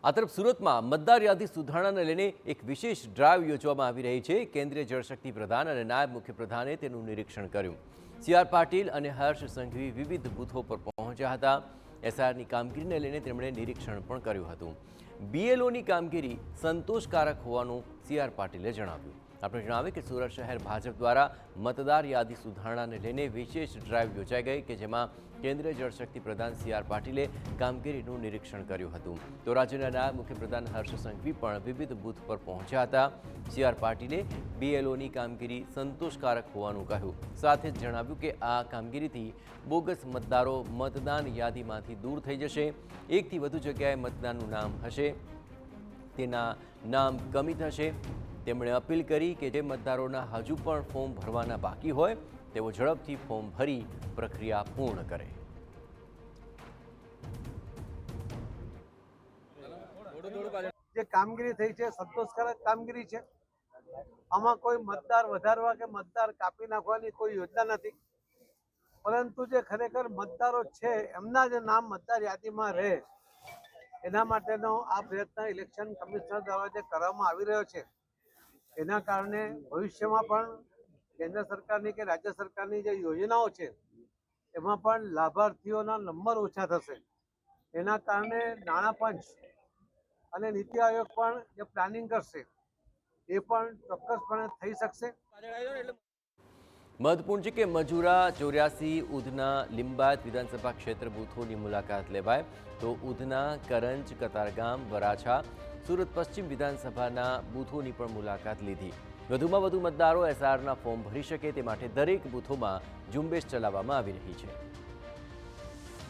આ તરફ સુરતમાં મતદાર યાદી સુધારણાને લઈને એક વિશેષ ડ્રાઈવ યોજવામાં આવી રહી છે। કેન્દ્રીય જળશક્તિ પ્રધાન અને નાયબ મુખ્યપ્રધાને તેનું નિરીક્ષણ કર્યું। સી.આર. પાટીલ અને હર્ષ સંઘવી વિવિધ બૂથો પર પહોંચ્યા હતા। એસઆરની કામગીરીને લઈને તેમણે નિરીક્ષણ પણ કર્યું હતું। બીએલઓની કામગીરી સંતોષકારક હોવાનું સી.આર. પાટીલે જણાવ્યું। આપણે જણાવીએ કે સુરત શહેર ભાજપ દ્વારા મતદાર યાદી સુધારણાને લઈને વિશેષ ડ્રાઈવ યોજાઈ ગઈ કે જેમાં કેન્દ્રીય જળશક્તિ પ્રધાન સી.આર. પાટીલે કામગીરીનું નિરીક્ષણ કર્યું હતું। તો રાજ્યના નાયબ મુખ્યપ્રધાન હર્ષ સંઘવી પણ વિવિધ બૂથ પર પહોંચ્યા હતા। સી.આર. પાટીલે બીએલઓની કામગીરી સંતોષકારક હોવાનું કહ્યું। સાથે જ જણાવ્યું કે આ કામગીરીથી બોગસ મતદારો મતદાન યાદીમાંથી દૂર થઈ જશે। એકથી વધુ જગ્યાએ મતદાનનું નામ હશે તેના નામ કમી થશે। તેમણે અપીલ કરી કે જે મતદારોના હજુ પણ ફોર્મ ભરવાના બાકી હોય તેઓ ઝડપથી ફોર્મ ભરી પ્રક્રિયા પૂર્ણ કરે। જે કામગીરી થઈ છે સંતોષકારક કામગીરી છે। આમાં કોઈ મતદાર વધારવા કે મતદાર કાપી નાખવાની કોઈ યોજના નથી, પરંતુ જે ખરેખર મતદારો છે એમના જે નામ મતદાર યાદીમાં રહે એના માટેનો આ પ્રયત્ન ઇલેક્શન કમિશનર દ્વારા જે કરવામાં આવી રહ્યો છે એના કારણે ભવિષ્યમાં પણ કેન્દ્ર સરકારની કે રાજ્ય સરકારની જે યોજનાઓ છે એમાં પણ લાભાર્થીઓના નંબર ઓછા થશે। એના કારણે નાણાં પંચ અને નીતિ આયોગ પણ જે પ્લાનિંગ કરશે એ પણ ચોક્કસપણે થઈ શકશે। મહત્વપૂર્ણ છે કે મજૂરા 84 ઉધના લિંબાયત વિધાનસભા ક્ષેત્ર બૂથોની મુલાકાત લેવાય તો ઉધના કરંજ કતારગામ વરાછા સુરત પશ્ચિમ વિધાનસભાના બૂથોની પણ મુલાકાત લીધી। વધુમાં વધુ મતદારો એસઆરના ફોર્મ ભરી શકે તે માટે દરેક બૂથોમાં ઝુંબેશ ચલાવવામાં આવી રહી છે।